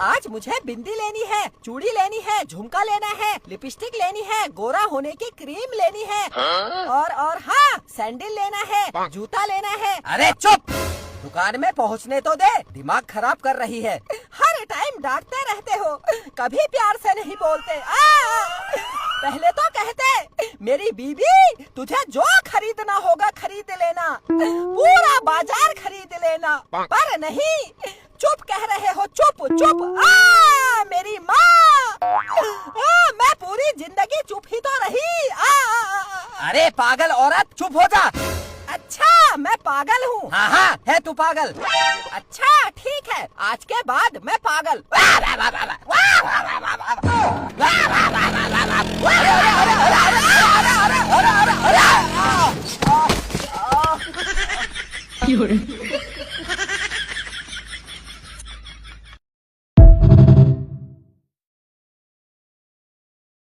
आज मुझे बिंदी लेनी है, चूड़ी लेनी है, झुमका लेना है, लिपस्टिक लेनी है, गोरा होने की क्रीम लेनी है और हाँ सैंडल लेना है, जूता लेना है। अरे चुप, दुकान में पहुंचने तो दे, दिमाग खराब कर रही है। हर टाइम डांटते रहते हो, कभी प्यार से नहीं बोलते। पहले तो कहते मेरी बीबी तुझे जो खरीदना होगा खरीद लेना, पूरा बाजार खरीद लेना, पर नहीं, चुप कह रहे हो, चुप चुप। मेरी माँ, मैं पूरी जिंदगी चुप ही तो रही। अरे पागल औरत, चुप हो जा। अच्छा मैं पागल हूँ? हाँ हाँ है तू पागल। अच्छा ठीक है, आज के बाद मैं पागल।有人。